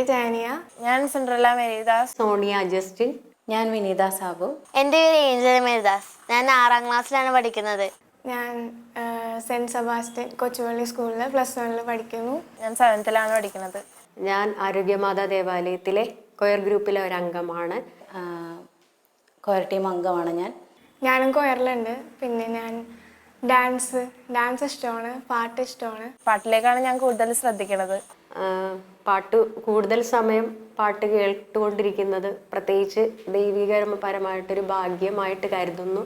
ജാനിയ. ഞാൻ Cinderella Marydas. Sonia Justin. ഞാൻ വിനീത സാബു. എൻ്റെ പേര് ഏഞ്ചൽ മേരിദാസ്. ഞാൻ 6ാം ക്ലാസ്സിലാണ് പഠിക്കുന്നത്. ഞാൻ സെൻറ്റ് സെബാസ്റ്റ്യൻ കൊച്ചുപള്ളി സ്കൂളിൽ +1 പഠിക്കുന്നു. ഞാൻ 7th പഠിക്കുന്നത്. ഞാൻ ആരോഗ്യമാതാ ദേവാലയത്തിലെ കൊയർ ഗ്രൂപ്പിലെ ഒരു അംഗമാണ്. കൊയർ ടീം അംഗമാണ് ഞാനും കൊയറിലുണ്ട്. പിന്നെ ഞാൻ ഡാൻസ് ഇഷ്ടമാണ്, പാട്ട് ഇഷ്ടമാണ്. പാട്ടിലേക്കാണ് ഞാൻ കൂടുതൽ ശ്രദ്ധിക്കുന്നത്. പാട്ട് കൂടുതൽ സമയം പാട്ട് കേട്ടുകൊണ്ടിരിക്കുന്നത് പ്രത്യേകിച്ച് ദൈവികപരമായിട്ടൊരു ഭാഗ്യമായിട്ട് കരുതുന്നു.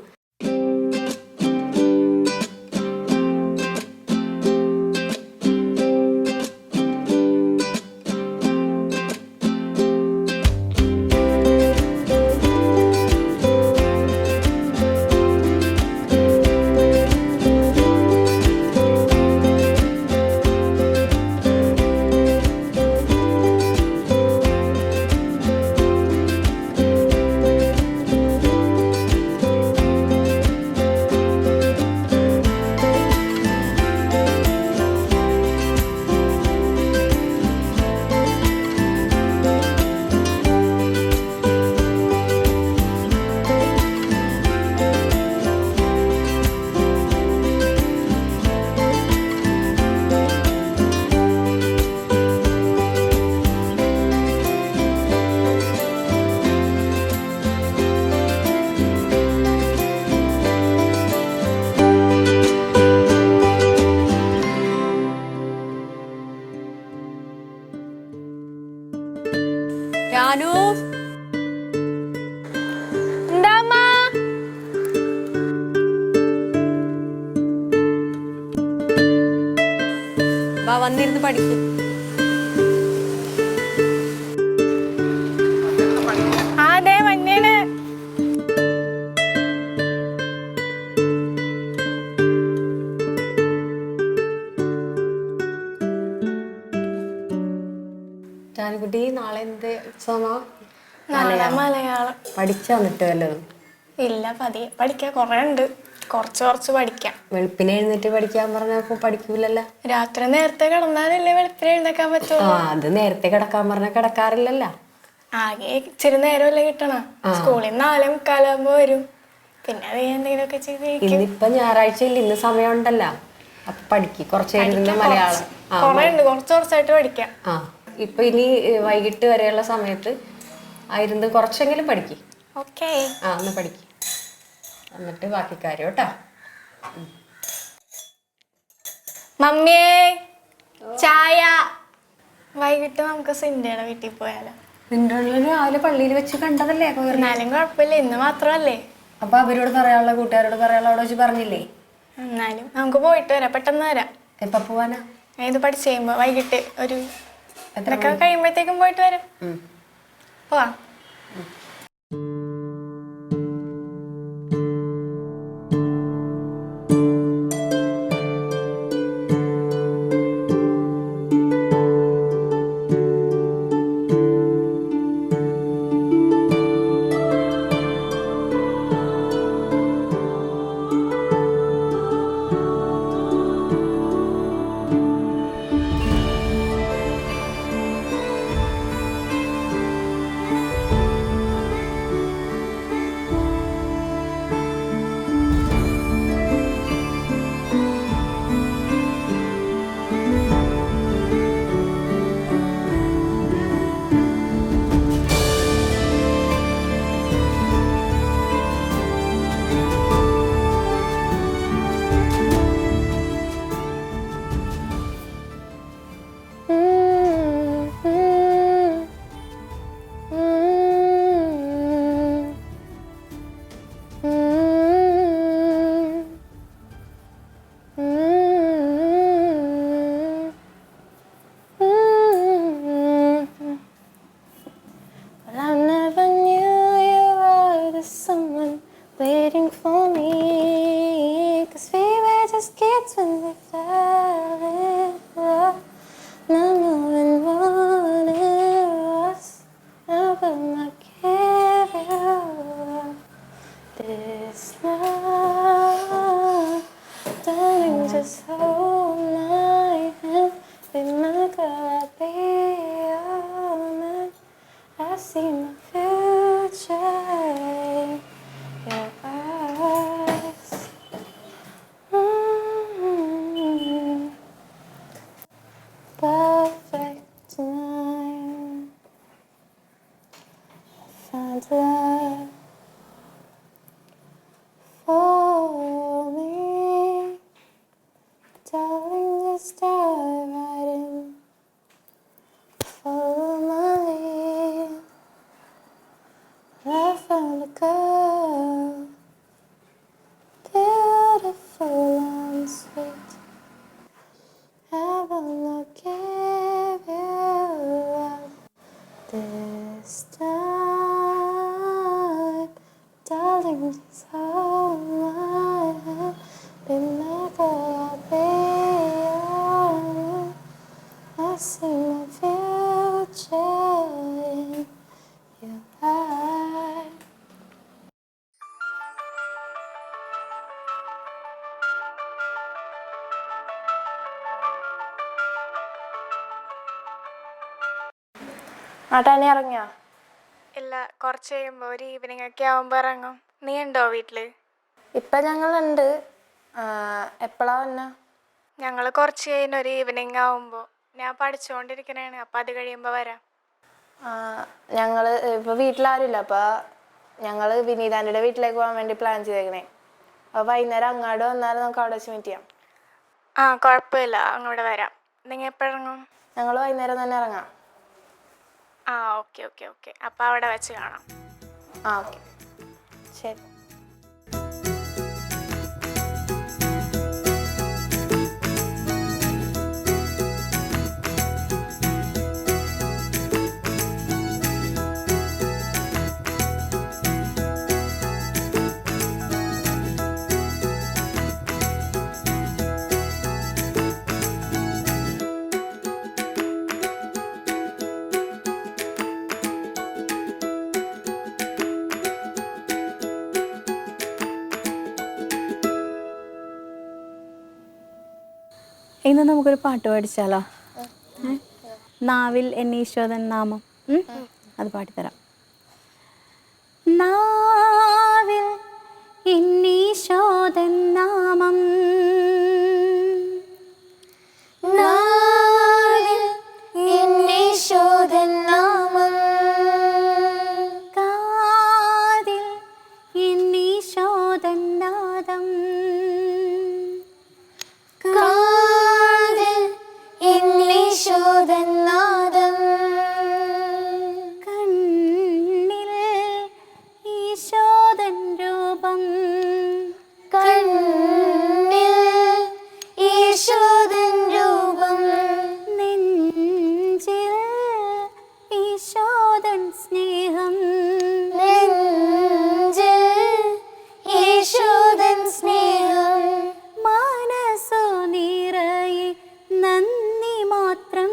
വന്നിരുന്ന് പഠിക്കും. അതെ മഞ്ഞേണ്. ജാനുകുട്ടി നാളെ എന്ത് എക്സാമാ? നാളെ മലയാളം. പഠിച്ചാ വന്നിട്ട് വല്ലതും? ഇല്ല, പതിയെ പഠിക്കാൻ കുറേ ഉണ്ട്. കുറച്ച് പഠിക്കാം. വെളുപ്പിനെ എഴുന്നേറ്റ് പഠിക്കാൻ പറഞ്ഞപ്പോ പഠിക്കൂലല്ലോ. രാത്രി നേരത്തെ കിടന്നാലല്ലേ വെളുപ്പിനെ എഴുന്നേക്കാൻ പറ്റുമോ? അത് നേരത്തെ കിടക്കാൻ പറഞ്ഞ കിടക്കാറില്ലല്ലോ. ആകെ ഇച്ചിരി നേരമല്ലേ കിട്ടണം. സ്കൂളിൽ 4:45 വരും. പിന്നെ അത് എന്തെങ്കിലുമൊക്കെ ചെയ്ത് ഇന്നിപ്പൊ ഞായറാഴ്ചയില്ല, ഇന്ന് സമയമുണ്ടല്ലോ. അപ്പൊ പഠിക്കും കുറച്ചേരുന്ന മലയാളം. കുറേ ഉണ്ട്, കുറച്ചായിട്ട് പഠിക്കാം. ഇപ്പൊ ഇനി വൈകിട്ട് വരെയുള്ള സമയത്ത് ആയിരുന്നു കുറച്ചെങ്കിലും പഠിക്കും. ഓക്കേ, ഒന്ന് പഠിക്കും. എന്നിട്ട് ബാക്കി കാര്യം കേട്ടോ. മമ്മിയേ ചായ. വൈകിട്ട് നമുക്ക് സിൻഡയുടെ വീട്ടിൽ പോയാലോ? രാവിലെ പള്ളിയിൽ വെച്ച് കണ്ടതല്ലേ? എന്നാലും കുഴപ്പമില്ല, ഇന്ന് മാത്രമല്ലേ. അപ്പൊ അവരോട് പറയാനുള്ള, കൂട്ടുകാരോട് പറയാനുള്ള അവിടെ വെച്ച് പറഞ്ഞില്ലേ? എന്നാലും നമുക്ക് പോയിട്ട് വരാം, പെട്ടെന്ന് വരാം. എപ്പ പോവാനാ? ഇത് പഠിച്ചു കഴിയുമ്പോ വൈകിട്ട് ഒരു എത്രയൊക്കെ കഴിയുമ്പോഴത്തേക്കും പോയിട്ട് വരാം. പോവാം. for me. Darling, just dive right in. Follow my lead. I found a girl, beautiful and sweet. I will not give you up this time. Darling, just hold my hand. Be my girl, I'll be yours. I see my future in your eyes. ആട്ടാനി ഇറങ്ങിയോ? ഇല്ല, കുറച്ച് കഴിയുമ്പോൾ ഒരു evening ഒക്കെ ആവുമ്പോൾ ഇറങ്ങും. നീ ഉണ്ടോ വീട്ടില്? ഇപ്പം ഞങ്ങളുണ്ട്. എപ്പോഴാ വന്നെ? ഞങ്ങൾ കുറച്ച് കഴിഞ്ഞ ഒരു ഈവനിങ് ആവുമ്പോൾ. ഞാൻ പഠിച്ചുകൊണ്ടിരിക്കണേണ്, അപ്പം അത് കഴിയുമ്പോൾ വരാം. ഞങ്ങൾ ഇപ്പോൾ വീട്ടിലാരുമില്ല. അപ്പോൾ ഞങ്ങൾ വിനീതാൻ്റെ വീട്ടിലേക്ക് പോകാൻ വേണ്ടി പ്ലാൻ ചെയ്തേക്കണേ. അപ്പോൾ വൈകുന്നേരം അങ്ങോട്ട് വന്നാൽ നമുക്ക് അവിടെ വെച്ച് മീറ്റ് ചെയ്യാം. ആ, കുഴപ്പമില്ല, അങ്ങോട്ട് വരാം. നിങ്ങൾ എപ്പോഴിറങ്ങും? ഞങ്ങൾ വൈകുന്നേരം തന്നെ ഇറങ്ങാം. ആ, ഓക്കെ ഓക്കെ ഓക്കെ. അപ്പോൾ അവിടെ വെച്ച് കാണാം. ആ, ഓക്കെ, ശരി. ഇന്ന് നമുക്കൊരു പാട്ട് പഠിച്ചാലോ? നാവിൽ എന്നീശോദൻ നാമം. അത് പാടിത്തരാം. നാവിൽ എന്നീശോദൻ നാമം, നാവിൽ എന്നീശോദൻ നാമം, കാതിൽ എന്നീശോദൻ നാദം, കാതിൽ എന്നീശോദൻ നാദം, കണ്ണിൽ ഈശോദൻ രൂപം, കണ്ണിൽ ഈശോദൻ രൂപം, നെഞ്ചിൽ ഈശോദൻ സ്നേഹം, നെഞ്ചിൽ ഈശോദൻ സ്നേഹം, മനസ്സു നിറയെ നന്ദി മാത്രം,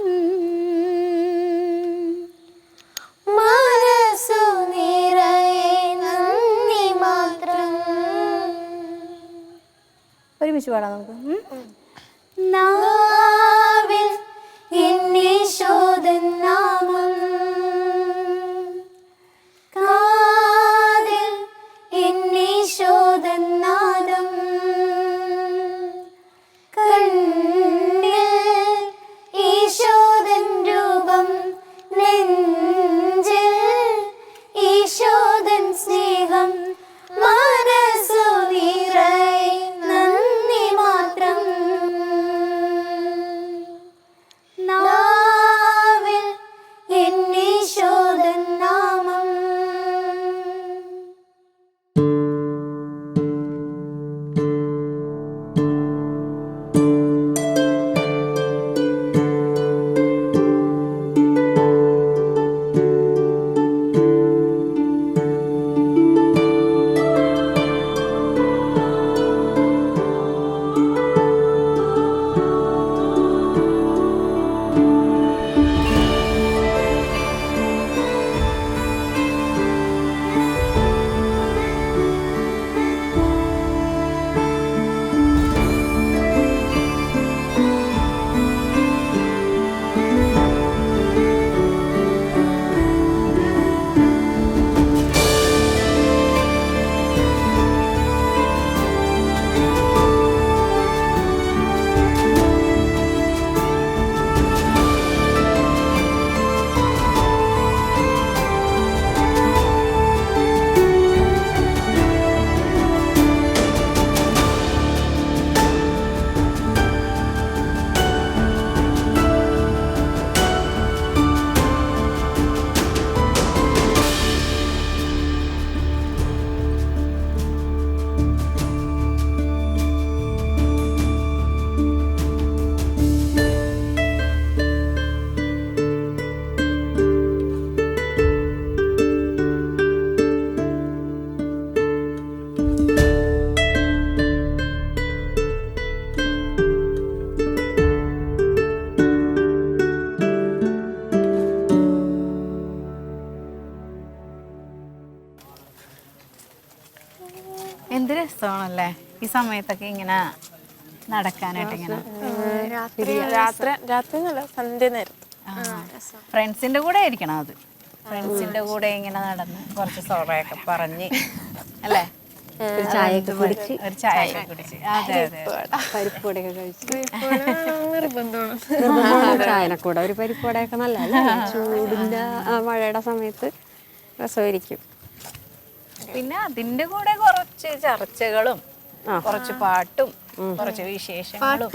മനസ്സു നിറയെ നന്ദി മാത്രം. ഒരുമിച്ച് പാടാം നമുക്ക്. നാവിൽ എന്നീശോദൻ നാമം, കാതിൽ എന്നീശോദൻ നാദം, കണ്ണിൽ ഈശോദൻ രൂപം, നെഞ്ചിൽ ഈശോദൻ സ്നേഹം, മനസ്സു നിറയെ നന്ദി മാത്രം. എന്ത് രസമാണല്ലേ ഈ സമയത്തൊക്കെ ഇങ്ങനെ നടക്കാനായിട്ട് ഇങ്ങനെ. രാത്രി നല്ല സന്ധ്യ നേരത്ത്. ഫ്രണ്ട്സിന്റെ കൂടെ ആയിരിക്കണം അത്. ഫ്രണ്ട്സിന്റെ കൂടെ ഇങ്ങനെ നടന്ന് കുറച്ച് സോറയൊക്കെ പറഞ്ഞ് അല്ലേ, ഒരു ചായയൊക്കെ കുടിച്ച് ഒരു ചായയൊക്കെ കുടിച്ച്. അതെ അതെ, പരിപ്പുവടയൊക്കെ കഴിച്ച്. നിർബന്ധമാണ്. ചായനക്കൂടെ ഒരു പരിപ്പുവടയൊക്കെ നല്ലതല്ലേ, ചൂടിന്റെ മഴയുടെ സമയത്ത് രസമായിരിക്കും. പിന്നെ അതിന്റെ കൂടെ കുറച്ച് ചർച്ചകളും കുറച്ച് പാട്ടും കുറച്ച് വിശേഷങ്ങളും.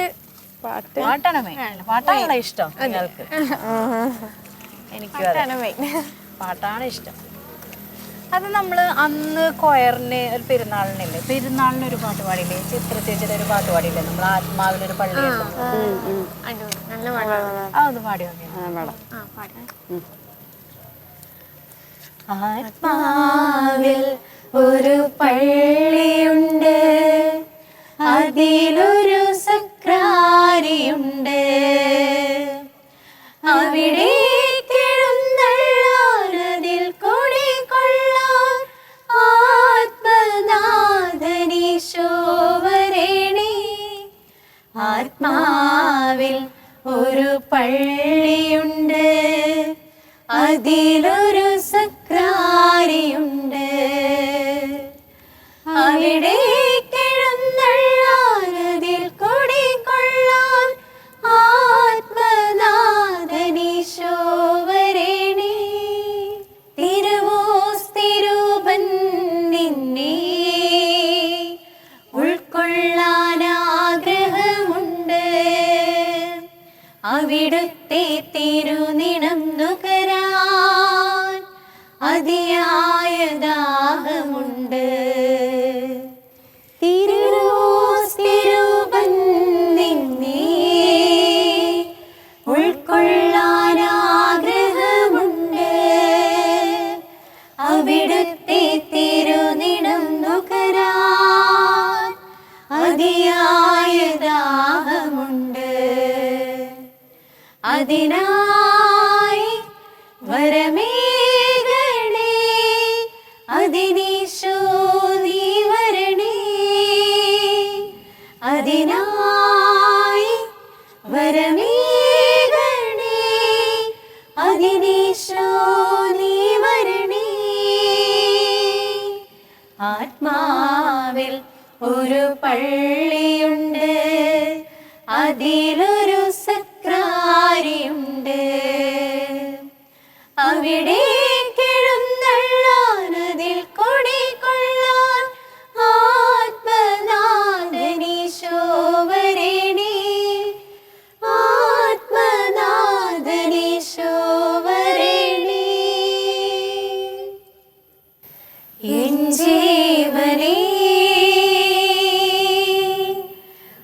പാട്ടാണ് മെയിൻ. പാട്ടാണല്ലോ ഇഷ്ടം നിങ്ങൾക്ക്? എനിക്കും പാട്ടാണ് ഇഷ്ടം. അത് നമ്മള് അന്ന് കൊയറിന് ഒരു പെരുന്നാളിനല്ലേ, പെരുന്നാളിന് ഒരു പാട്ട് പാടില്ലേ, ചിത്ര ചേച്ചിയുടെ ഒരു പാട്ട് പാടില്ലേ, നമ്മൾ ആത്മാവിലൊരു പള്ളി അതൊന്ന് പാടി നോക്കി. ആത്മാവിൽ ഒരു പള്ളിയുണ്ട്, അതിലൊരു സക്രാരിയുണ്ട്, അവിടെ കിടന്നള്ളാനതിൽ കുടികൊള്ളാൻ ആത്മനാഥനീശോവരേണി. ആത്മാവിൽ ഒരു പള്ളിയുണ്ട്, അതിലൊരു സക്രാരിയുണ്ട്, അവിടെ കിടന്നള്ളാനതിൽ കുടികൊള്ളാൻ ആത്മനാഥനീശോവരേണി. തിരുവോസ്തിരൂപൻ നിന്നെ ഉൾക്കൊള്ളാൻ ആഗ്രഹമുണ്ട്, അവിടുത്തെ തിരുനിണം നുകരാൻ അതിയായ ദാഹമുണ്ട്. തിരുവോസ്തിരൂപൻ നിന്നെ ഉൾക്കൊള്ളാൻ ആഗ്രഹമുണ്ട്, അവിടുത്തെ തിരുനിണം നുകരാൻ അതിയായ ദാഹമുണ്ട്. അതിനായി വരമേകണേ, അതിനീശോ നീ വരണേ. അതിനായി വരമേകണേ, അതിനീശോ നീ വരണേ. ആത്മാവിൽ ഒരു പള്ളിയുണ്ട്, അതിലൊരു സക്രാരിയുണ്ട്, അവിടെ കിടന്നള്ളാനതിൽ കുടികൊള്ളാൻ ആത്മനാഥനീശോവരേണി. ആത്മനാഥനീശോവരേണി. എൻ ജീവനേ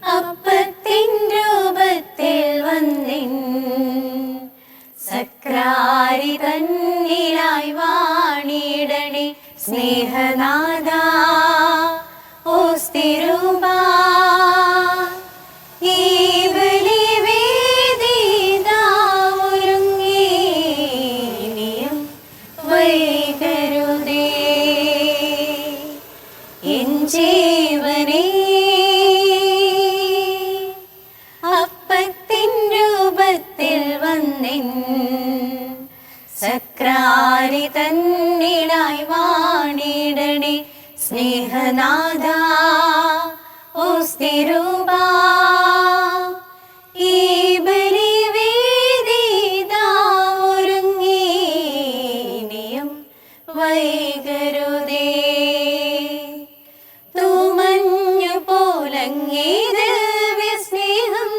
അപ്പത്തിൻ രൂപത്തിൽ വന്നിൻ സക്രാരി തന്നിലായി വാണിടണേ. സ്നേഹനാഥ ഓസ്തിരൂപാ, ഈ ബലിവേദിതാ ഒരുങ്ങി, ഇനിയും വൈകരുതേ. എൻ ജീവനേ അപ്പത്തിൻ രൂപത്തിൽ വന്നിൻ സക്രാരി തന്നിലായി വാണിടണേ. സ്നേഹനാഥ ഓസ്തിരൂപാ, ഈ ബലിവേദിതാ ഒരുങ്ങി, ഇനിയും വൈകരുതേ. തൂമഞ്ഞു പോലങ്ങേ ദിവ്യസ്നേഹം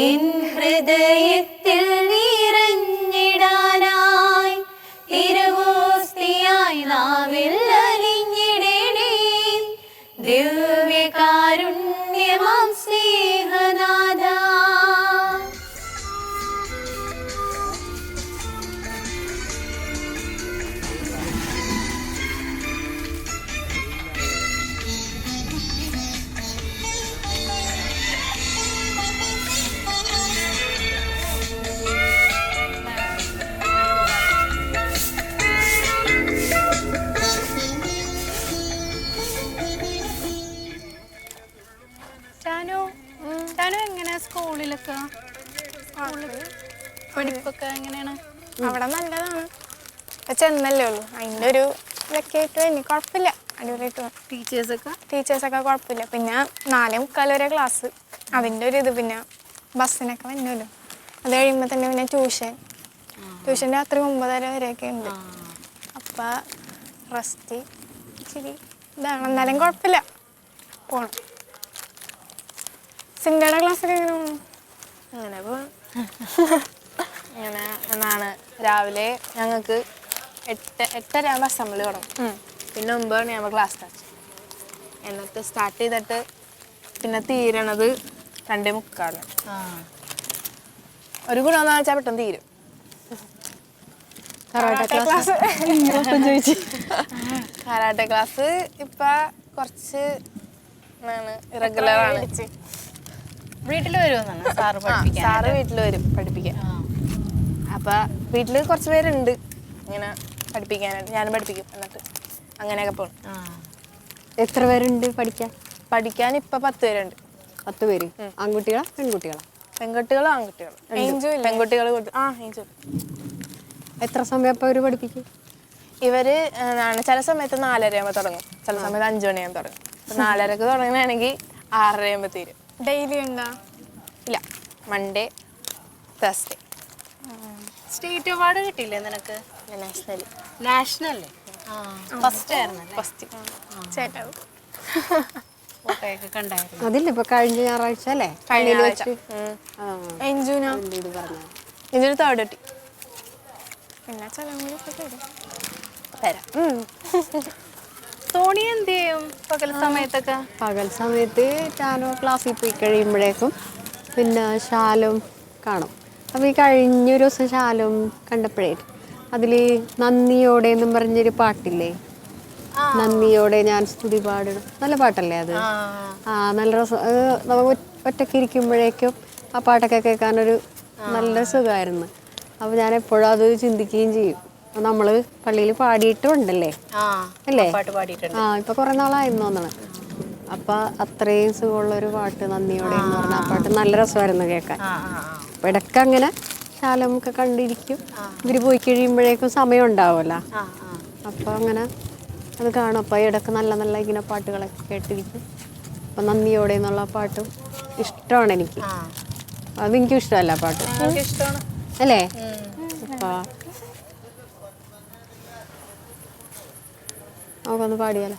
എൻ ഹൃദയത്തിൽ നിറഞ്ഞിടാനായി, തിരുവോസ്തിയായി നാവിൽ അലിഞ്ഞിടണേ. ദിവ്യകാരുണ്യമാം സ്നേഹനാഥ. ഒക്കെ പഠിപ്പൊക്കെ എങ്ങനെയാണ്? അവിടെ നല്ലതാണ്. ഇപ്പൊ ചെന്നല്ലേ ഉള്ളൂ, അതിൻ്റെ ഒരു ഇതൊക്കെ ആയിട്ട് ഇനി കുഴപ്പമില്ല, അടിപൊളിയായിട്ട് പോകും. ടീച്ചേഴ്സൊക്കെ കുഴപ്പമില്ല. പിന്നെ 4:45 വരെ ക്ലാസ്, അതിൻ്റെ ഒരു ഇത്. പിന്നെ ബസ്സിനൊക്കെ വന്നല്ലോ, അത് കഴിയുമ്പോൾ തന്നെ പിന്നെ ട്യൂഷൻ രാത്രി 9:30 വരെയൊക്കെ ഉണ്ട്. അപ്പം റെസ്റ്റ് ഇച്ചിരി ഇതാണ്, എന്നാലും കുഴപ്പമില്ല, പോണം. സിന്ധയുടെ ക്ലാസ്സൊക്കെ എങ്ങനെ പോകണം? അങ്ങനെ പോകണം. ഇങ്ങനെ എന്നാണ് രാവിലെ ഞങ്ങൾക്ക് 8:30 ആകുമ്പോൾ അസംബ്ലി തുടങ്ങും. പിന്നെ 9 മണിയാകുമ്പോൾ ക്ലാസ് സ്റ്റാർട്ട്. എന്നിട്ട് സ്റ്റാർട്ട് ചെയ്തിട്ട് പിന്നെ തീരണത് 2:45. ഒരു ഗുണമെന്ന് വെച്ചാൽ പെട്ടെന്ന് തീരും. കരാട്ടെ ക്ലാസ് കരാട്ടെ ക്ലാസ് ഇപ്പം കുറച്ച് ഇറഗുലറാണ്. വീട്ടിൽ വരുമെന്നാണ് സാറ് പഠിപ്പിക്കാൻ? സാറ് വീട്ടിൽ വരും പഠിപ്പിക്കാൻ. അപ്പം വീട്ടിൽ കുറച്ച് പേരുണ്ട് ഇങ്ങനെ പഠിപ്പിക്കാനായിട്ട്, ഞാനും പഠിപ്പിക്കും. എന്നിട്ട് അങ്ങനെയൊക്കെ പോകും. എത്ര പേരുണ്ട് പഠിക്കാൻ ഇപ്പം 10 പേരുണ്ട്. 10 പേര്. ആൺകുട്ടികളാ പെൺകുട്ടികളാ? പെൺകുട്ടികളും ആൺകുട്ടികളും. പെൺകുട്ടികൾ ഏഞ്ചു. എത്ര സമയം അപ്പോൾ അവർ പഠിപ്പിക്കും? ഇവര് ചില സമയത്ത് 4:30 ആകുമ്പോൾ തുടങ്ങും, ചില സമയത്ത് 5 മണിയാകുമ്പോൾ തുടങ്ങും. 4:30 തുടങ്ങുകയാണെങ്കിൽ 6:30 ആകുമ്പോൾ തീരും. ഡെയിലി ഉണ്ടോ? ഇല്ല, മൺഡേ തേഴ്സ്ഡേ. സ്റ്റേറ്റ് അവാർഡ് കിട്ടിയില്ലേ നിനക്ക്? നാഷണലി ഫസ്റ്റ് ആയിരുന്നല്ലേ? ഫസ്റ്റ്. ചേട്ടാ ഫോട്ടോയൊക്കെ കണ്ടായിരുന്നു. അതില്ല, ഇപ്പൊ കഴിഞ്ഞ ഞായറാഴ്ച അല്ലേ? എഞ്ചുനോ? ഇതിന് തേർഡ് കിട്ടി. പിന്നെ ചിലവൊക്കെ തരും. തരാം. തോണി എന്ത് ചെയ്യും പകൽ സമയത്തൊക്കെ? പകൽ സമയത്ത് ഞാനോ ക്ലാസ്സിൽ പോയി കഴിയുമ്പോഴേക്കും പിന്നെ ശാലം കാണും. അപ്പോൾ ഈ കഴിഞ്ഞൊരു ദിവസം ശാലം കണ്ടപ്പോഴേ അതിൽ നന്ദിയോടെ എന്നും പറഞ്ഞൊരു പാട്ടില്ലേ, നന്ദിയോടെ ഞാൻ സ്തുതി പാടണം, നല്ല പാട്ടല്ലേ അത്? നല്ല രസം. അത് നമുക്ക് ഒറ്റയ്ക്ക് ഇരിക്കുമ്പോഴേക്കും ആ പാട്ടൊക്കെ കേൾക്കാനൊരു നല്ല സുഖമായിരുന്നു. അപ്പോൾ ഞാൻ എപ്പോഴും അത് ചിന്തിക്കുകയും ചെയ്യും. നമ്മൾ പള്ളിയിൽ പാടിയിട്ടുണ്ടല്ലേ അല്ലേ? ഇപ്പൊ കുറെ നാളായിരുന്നു തോന്നണം. അപ്പൊ അത്രയും സുഖമുള്ളൊരു പാട്ട് നന്ദിയോടെ എന്ന് പറഞ്ഞ ആ പാട്ട് നല്ല രസമായിരുന്നു കേൾക്കാൻ. അപ്പൊ ഇടയ്ക്ക് അങ്ങനെ ശാലമൊക്കെ കണ്ടിരിക്കും. ഇവര് പോയി കഴിയുമ്പോഴേക്കും സമയം ഉണ്ടാവുമല്ലോ, അപ്പൊ അങ്ങനെ അത് കാണും. അപ്പൊ ഇടയ്ക്ക് നല്ല നല്ല ഇങ്ങനെ പാട്ടുകളൊക്കെ കേട്ടിരിക്കും. അപ്പൊ നന്ദിയോടെ എന്നുള്ള പാട്ടും ഇഷ്ടമാണ് എനിക്ക്. അതെനിക്കും ഇഷ്ടമല്ല പാട്ട് അല്ലേ? അപ്പൊ നമുക്കൊന്ന് പാടിയാലോ?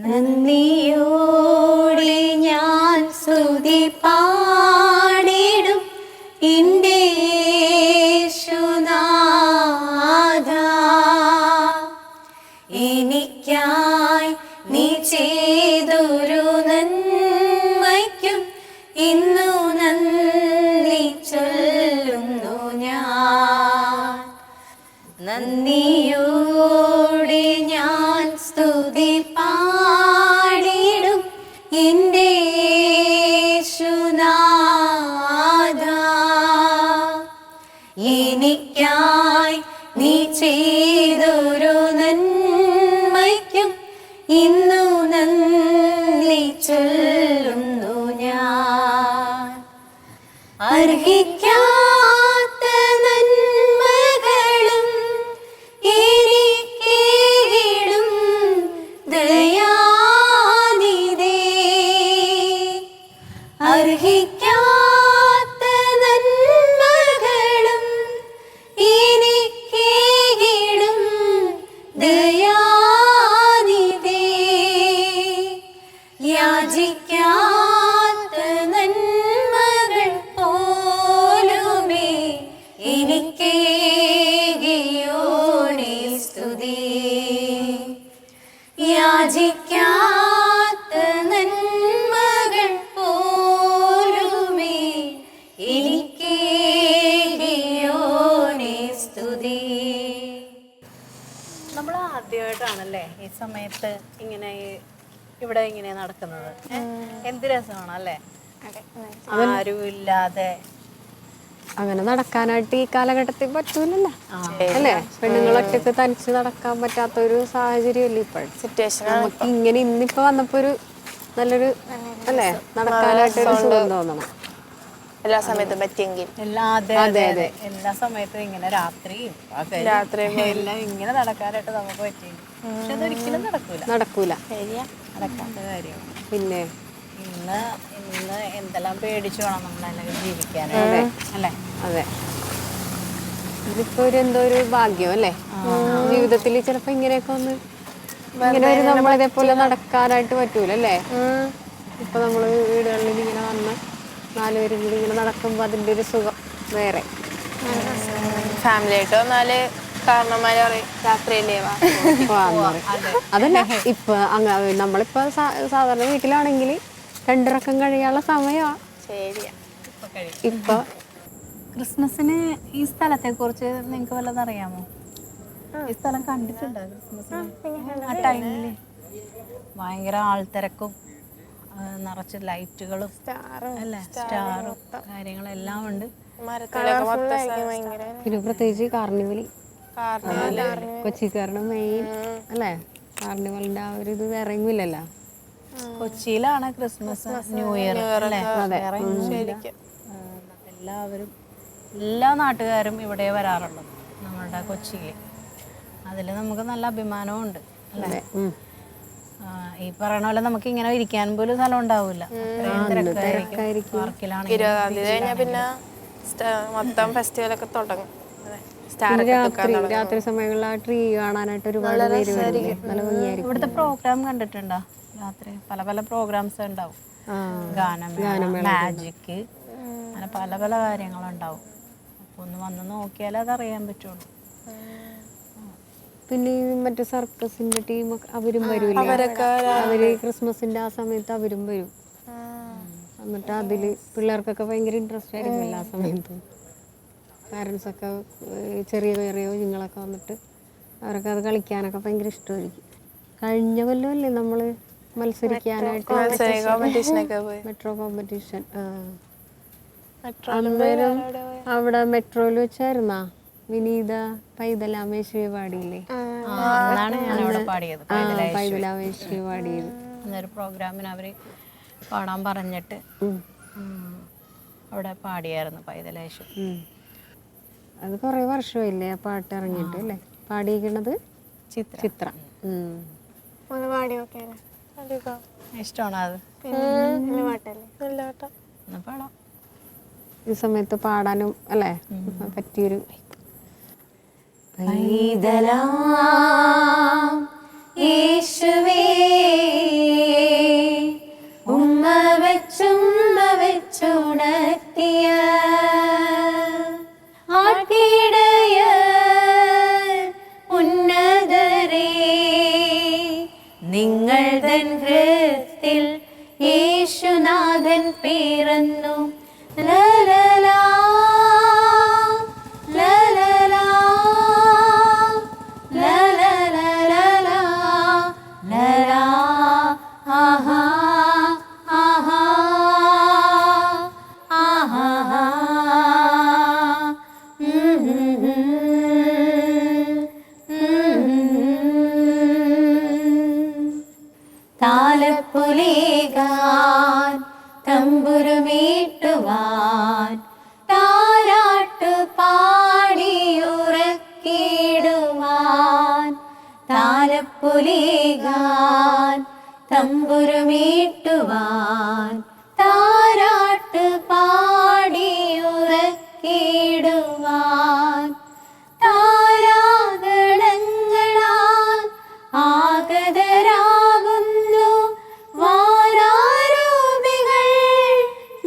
നന്ദിയോടെ ഞാൻ സ്തുതി പാടിടും എൻ്റെ യേശുനാഥാ, എനിക്കായി നീ ചെയ്തൊരു നന്മയ്ക്കും ഇന്നു നന്ദി ചൊല്ലുന്നു ഞാൻ. നന്ദിയോടെ ഞാൻ സ്തുതി പാടിടും എൻ്റെ യേശുനാഥാ, എനിക്കായി നീ ചെയ്തൊരു നന്മയ്ക്കും ഇന്നു നന്ദി ചൊല്ലുന്നു ഞാൻ. അർഹിക്കാത്ത നന്മകളും എനിക്കേകിടും ദയാനിധേ, അർഹിക്കാത്ത നന്മകളും എനിക്കേകിടും ദയാനിധേ, യാചിക്കാത്ത നന്മകൾ പോലുമേ എനിക്കേകിയോനേ സ്തുതി, യാചിക്കാത്ത നന്മകൾ പോലുമേ എനിക്കേകിയോനേ സ്തുതി. നമ്മൾ ആദ്യമായിട്ടാണല്ലേ ഈ സമയത്ത് ഇങ്ങനെ ഇവിടെ ഇങ്ങനെ നടക്കുന്നത്. എന്ത് രസമാണ് അല്ലേ? ആരും ഇല്ലാതെ അങ്ങനെ നടക്കാനായിട്ട് ഈ കാലഘട്ടത്തിൽ പറ്റൂലല്ലോ അല്ലേ? പെണ്ണുങ്ങൾ ഒറ്റക്ക് തനിച്ച് നടക്കാൻ പറ്റാത്ത ഒരു സാഹചര്യമല്ലേ ഇപ്പോഴും. സിറ്റുവേഷൻ നമുക്ക് ഇങ്ങനെ ഇന്നിപ്പോ വന്നപ്പോ ഒരു നല്ലൊരു അല്ലേ നടക്കാനായിട്ടൊരു സുഖം തോന്നണം. എല്ലാ സമയത്തും പറ്റിയെങ്കിൽ അതെ എല്ലാ സമയത്തും ഇങ്ങനെ രാത്രിയും പകലും എല്ലാം ഇങ്ങനെ നടക്കാനായിട്ട് നമുക്ക് പറ്റില്ല. പക്ഷെ അതൊരിക്കലും നടക്കൂല. നടക്കാത്ത കാര്യമാണ്. പിന്നെ ഇന്ന് എന്തെല്ലാം പേടിച്ചു വേണം നമ്മളെല്ലാം ജീവിക്കാനായിട്ട് അല്ലേ? അതെ, ഇതിപ്പോ എന്തോ ഒരു ഭാഗ്യം അല്ലേ ജീവിതത്തിൽ. ചിലപ്പോ ഇങ്ങനെയൊക്കെ ഇങ്ങനെ ഒരു നമ്മളിതേപോലെ നടക്കാനായിട്ട് പറ്റൂല അല്ലേ? ഇപ്പൊ നമ്മള് വീടുകളിൽ ഇങ്ങനെ വന്ന് 4 പേരും കൂടി ഇങ്ങനെ നടക്കുമ്പോ അതിന്റെ ഒരു സുഖം വേറെ. ഫാമിലി ആയിട്ട് വന്നാല് കാരണന്മാര് പറയും രാത്രിയല്ലേ വാ. അതല്ല ഇപ്പൊ നമ്മളിപ്പോ സാധാരണ വീട്ടിലാണെങ്കിൽ 2 ഇറക്കം കഴിയാനുള്ള സമയമാണ്. ശരിയാ. ഇപ്പൊ ക്രിസ്മസിന് ഈ സ്ഥലത്തെ കുറിച്ച് നിങ്ങൾക്ക് വല്ലതും അറിയാമോ? ഈ സ്ഥലം കണ്ടിട്ടുണ്ടോ ക്രിസ്മസിന്? ആ ടൈമില് ഭയങ്കര ആൾത്തിരക്കും നിറച്ച് ലൈറ്റുകളും അല്ലേ, സ്റ്റാറും കാര്യങ്ങളെല്ലാം ഉണ്ട്. പിന്നെ പ്രത്യേകിച്ച് കാർണിവൽ കൊച്ചിക്കാരുടെ മെയിൻ അല്ലേ? കാർണിവലിന്റെ ആ ഒരു ഇത് വേറെ ഇല്ലല്ലോ. കൊച്ചിയിലാണ് ക്രിസ്മസ് ന്യൂ ഇയർ അല്ലേ? എല്ലാവരും എല്ലാ നാട്ടുകാരും ഇവിടെ വരാറുള്ളത് നമ്മളുടെ കൊച്ചിയിൽ. അതിൽ നമുക്ക് നല്ല അഭിമാനവും ഉണ്ട് അല്ലേ? ഈ പറയണ പോലെ നമുക്ക് ഇങ്ങനെ ഇരിക്കാൻ പോലും സ്ഥലം ഉണ്ടാവില്ല. പാർക്കിലാണെങ്കിൽ 20-ാം തീയതി കഴിഞ്ഞാൽ പിന്നെ മൊത്തം ഫെസ്റ്റിവലൊക്കെ തുടങ്ങും. രാത്രി സമയങ്ങളിൽ ആ ട്രീ കാണാനായിട്ട് ഒരുപാട് പേര് വരില്ലേ? നല്ല ഭംഗിയായിരിക്കും. ഇവിടുത്തെ പ്രോഗ്രാം കണ്ടിട്ടുണ്ടോ? രാത്രി പല പ്രോഗ്രാംസ് ഉണ്ടാവും. ഗാനമേള, മാജിക്, അങ്ങനെ പല കാര്യങ്ങളുണ്ടാവും. അപ്പോൾ ഒന്ന് വന്ന് നോക്കിയാലേ അതറിയാൻ പറ്റുള്ളൂ. പിന്നെ മറ്റേ സർക്കസിന്റെ ടീമൊക്കെ അവരും വരൂല്ലേ? അവര് ക്രിസ്മസിന്റെ ആ സമയത്ത് അവരും വരും. എന്നിട്ട് അതില് പിള്ളേർക്കൊക്കെ ഭയങ്കര ഇൻട്രസ്റ്റ് ആയിരിക്കും എല്ലാ സമയത്തും. പാരൻസ് ഒക്കെ ചെറിയ കുഞ്ഞുങ്ങളൊക്കെ വന്നിട്ട് അവരൊക്കെ അത് കളിക്കാനൊക്കെ ഭയങ്കര ഇഷ്ടമായിരിക്കും. കഴിഞ്ഞ കൊല്ലമല്ലേ നമ്മള് മത്സരിക്കാനായിട്ട് മെട്രോ കോമ്പറ്റീഷൻ. അന്നേരം അവിടെ മെട്രോയിൽ വെച്ചായിരുന്നാ വിനീത പൈതലാമേശ്വരി പാടിയില്ലേ? പൈതലാമേശ്വരി പാടിയത്. അന്നൊരു പ്രോഗ്രാമിന് അവര് പാടാൻ പറഞ്ഞിട്ട് അവിടെ പാടിയായിരുന്നു പൈതലേശ്വരി. അത് കുറെ വർഷമായില്ലേ ആ പാട്ട് ഇറങ്ങിയിട്ട് അല്ലേ? പാടിയിരിക്കണത് ചിത്ര. ഇഷ്ടമാണോ അത്? പാടാം. ഈ സമയത്ത് പാടാനും അല്ലേ പറ്റിയൊരു യേശുവേ ഉമ്മ വെച്ചുണർത്തിയ ആട്ടിടയ ഉന്നതരേ, നിങ്ങൾ തൻ ഹൃത്തിൽ യേശുനാഥൻ പിറന്നു. ലലലാ ലലലാ ലലലാ ലലാ ആഹാ ആഹാ ആഹാ. താലപ്പൊലികാൻ തമ്പുരുമീട്ടുവാൻ താരാട്ടു പാടിയുറക്കിടുവാൻ. താലപ്പൊലികാൻ തമ്പുരുമീട്ടുവാൻ താരാട്ടു പാടിയുറക്കിടുവാൻ. താരാഗണങ്ങളാൽ ആഗതരാകുന്നു വാരാരൂപികൾ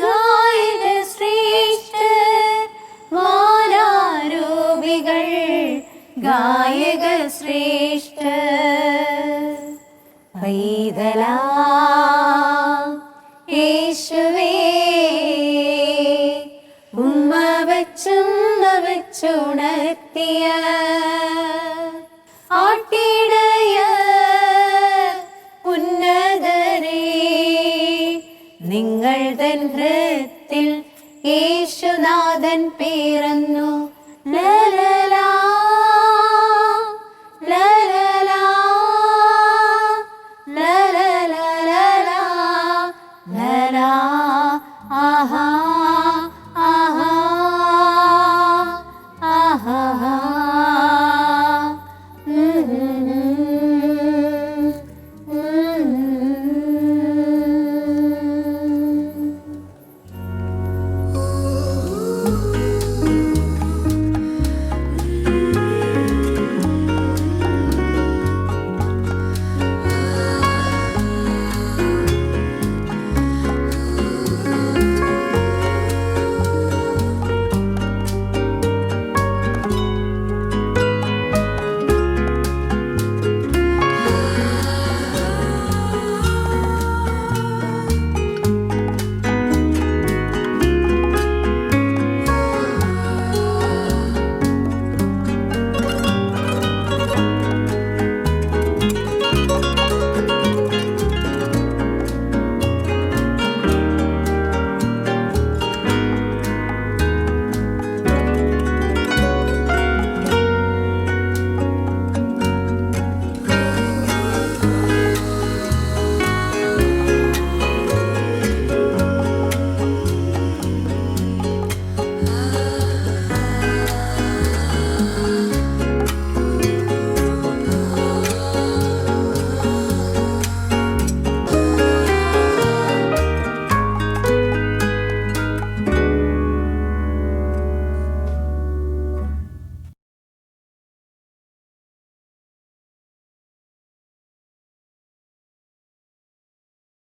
ഗായക ശ്രേഷ്ഠർ. വാരാരൂപികൾ ഗായക ശ്രേഷ്ഠർ. പൈതലാ യേശുവേ ഉമ്മ വെച്ചുണർത്തിയ ആട്ടിടയ ഉന്നതരേ, നിങ്ങൾ തൻ ഹൃത്തിൽ യേശുനാഥൻ പിറന്നു.